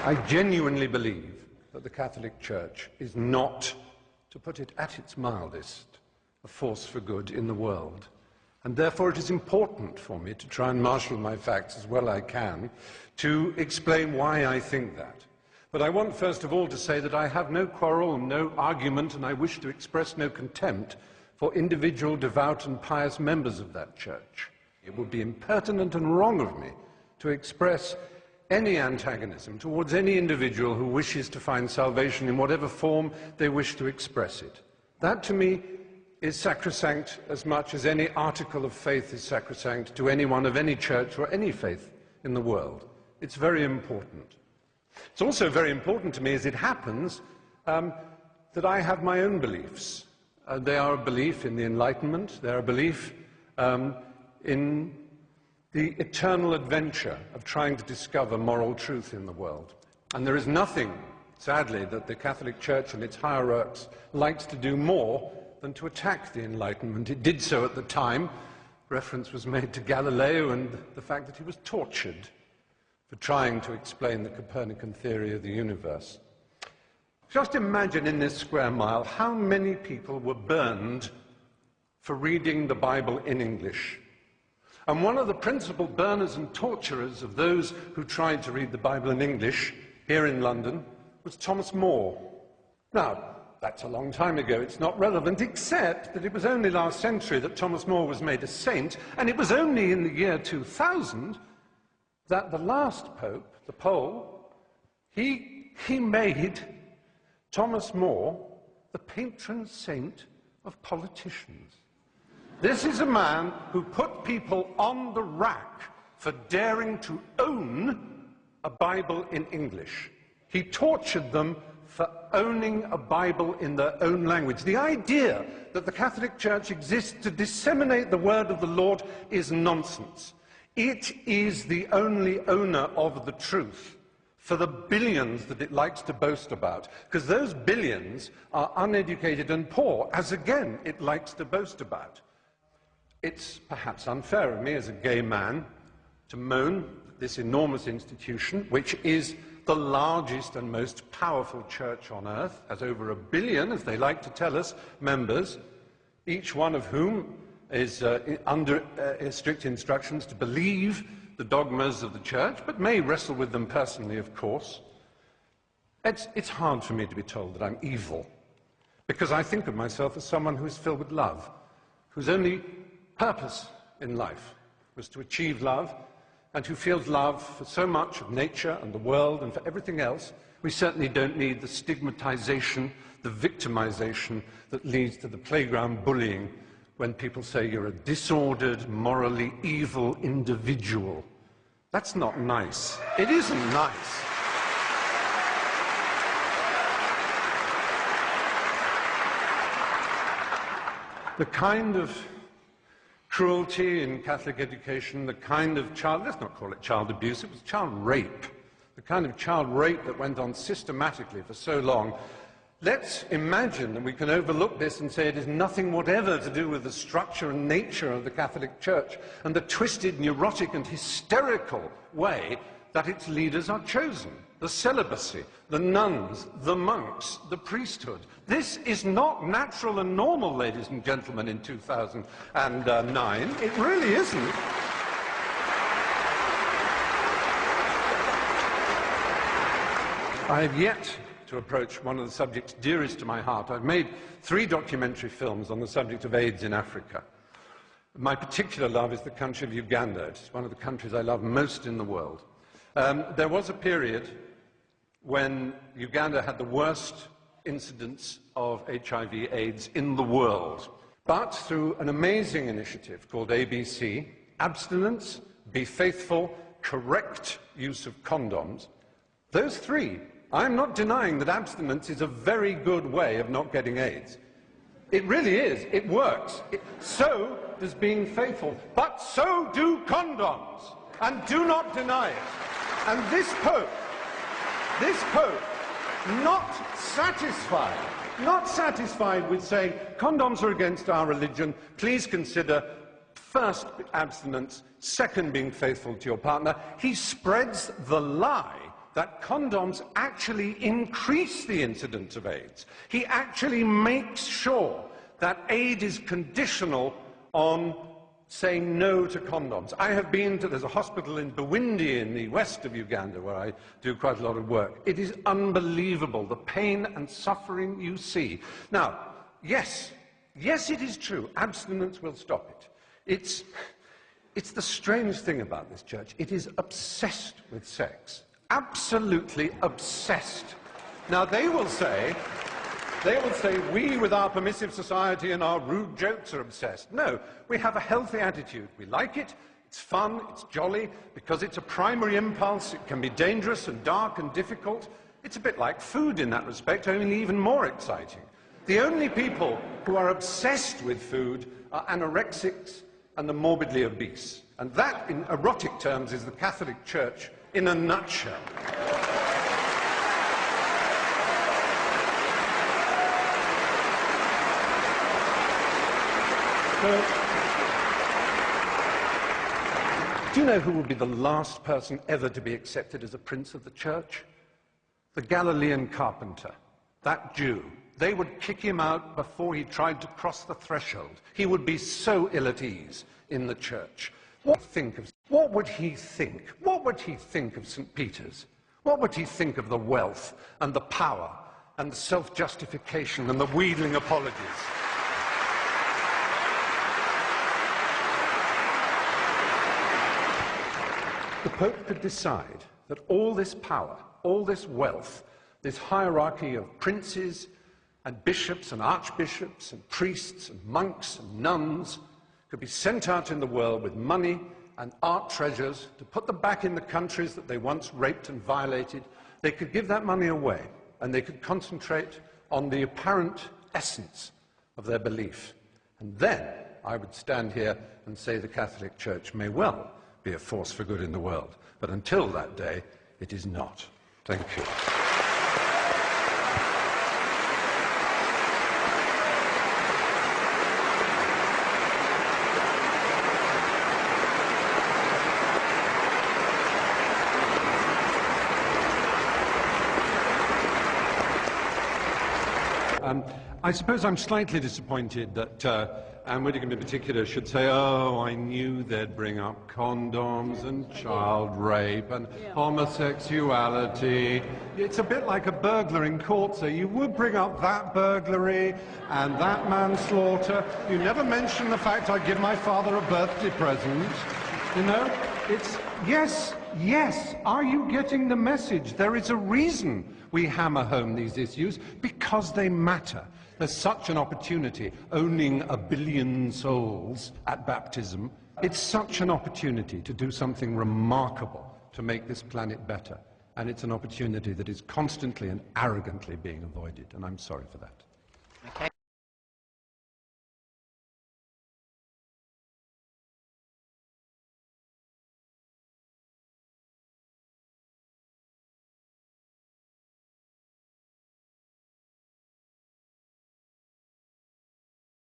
I genuinely believe that the Catholic Church is not, to put it at its mildest, a force for good in the world. And therefore it is important for me to try and marshal my facts as well as I can to explain why I think that. But I want first of all to say that I have no quarrel, no argument, and I wish to express no contempt for individual devout and pious members of that church. It would be impertinent and wrong of me to express any antagonism towards any individual who wishes to find salvation in whatever form they wish to express it. That, to me, is sacrosanct as much as any article of faith is sacrosanct to anyone of any church or any faith in the world. It's very important. It's also very important to me, as it happens, that I have my own beliefs. They are a belief in the Enlightenment. They are a belief in the eternal adventure of trying to discover moral truth in the world. And there is nothing, sadly, that the Catholic Church and its hierarchs likes to do more than to attack the Enlightenment. It did so at the time. Reference was made to Galileo and the fact that he was tortured for trying to explain the Copernican theory of the universe. Just imagine in this square mile how many people were burned for reading the Bible in English. And one of the principal burners and torturers of those who tried to read the Bible in English here in London was Thomas More. Now, that's a long time ago. It's not relevant, except that it was only last century that Thomas More was made a saint, and it was only in the year 2000 that the last pope, the Pole, he made Thomas More the patron saint of politicians. This is a man who put people on the rack for daring to own a Bible in English. He tortured them for owning a Bible in their own language. The idea that the Catholic Church exists to disseminate the word of the Lord is nonsense. It is the only owner of the truth for the billions that it likes to boast about, because those billions are uneducated and poor, as again it likes to boast about. It's perhaps unfair of me as a gay man to moan that this enormous institution, which is the largest and most powerful church on earth, has over 1 billion, as they like to tell us, members, each one of whom is under strict instructions to believe the dogmas of the church, but may wrestle with them personally, of course. It's hard for me to be told that I'm evil, because I think of myself as someone who is filled with love, whose only purpose in life was to achieve love, and who feels love for so much of nature and the world and for everything else. We certainly don't need the stigmatization, the victimization that leads to the playground bullying when people say you're a disordered, morally evil individual. That's not nice. It isn't nice. The kind of cruelty in Catholic education, the kind of let's not call it child abuse, it was child rape. The kind of child rape that went on systematically for so long. Let's imagine that we can overlook this and say it is nothing whatever to do with the structure and nature of the Catholic Church and the twisted, neurotic and hysterical way that its leaders are chosen. The celibacy, the nuns, the monks, the priesthood. This is not natural and normal, ladies and gentlemen, in 2009. It really isn't. I have yet to approach one of the subjects dearest to my heart. I've made 3 documentary films on the subject of AIDS in Africa. My particular love is the country of Uganda. It's one of the countries I love most in the world. There was a period when Uganda had the worst incidence of HIV/AIDS in the world. But through an amazing initiative called ABC, abstinence, be faithful, correct use of condoms, those 3, I'm not denying that abstinence is a very good way of not getting AIDS. It really is. It works. So does being faithful. But so do condoms. And do not deny it. And this Pope, not satisfied with saying condoms are against our religion, please consider first abstinence, second being faithful to your partner, he spreads the lie that condoms actually increase the incidence of AIDS. He actually makes sure that aid is conditional on saying no to condoms. I have been to, there's a hospital in Bwindi in the west of Uganda where I do quite a lot of work. It is unbelievable, the pain and suffering you see. Now, yes, it is true, abstinence will stop it. It's the strange thing about this church. It is obsessed with sex. Absolutely obsessed. Now, they will say, we with our permissive society and our rude jokes are obsessed. No, we have a healthy attitude. We like it, it's fun, it's jolly, because it's a primary impulse. It can be dangerous and dark and difficult. It's a bit like food in that respect, only even more exciting. The only people who are obsessed with food are anorexics and the morbidly obese. And that, in erotic terms, is the Catholic Church in a nutshell. So, do you know who will be the last person ever to be accepted as a prince of the church? The Galilean carpenter, that Jew. They would kick him out before he tried to cross the threshold. He would be so ill at ease in the church. What would he think? What would he think of St. Peter's? What would he think of the wealth and the power and the self-justification and the wheedling apologies? The Pope could decide that all this power, all this wealth, this hierarchy of princes and bishops and archbishops and priests and monks and nuns could be sent out in the world with money and art treasures to put them back in the countries that they once raped and violated. They could give that money away and they could concentrate on the apparent essence of their belief. And then I would stand here and say the Catholic Church may well be a force for good in the world. But until that day, it is not. Thank you. I suppose I'm slightly disappointed that Anne Widdecombe in particular should say, oh, I knew they'd bring up condoms and child rape and homosexuality. It's a bit like a burglar in court, so you would bring up that burglary and that manslaughter. You never mention the fact I give my father a birthday present. You know, it's, yes, are you getting the message? There is a reason we hammer home these issues, because they matter. There's such an opportunity, owning 1 billion souls at baptism. It's such an opportunity to do something remarkable to make this planet better. And it's an opportunity that is constantly and arrogantly being avoided, and I'm sorry for that. Okay.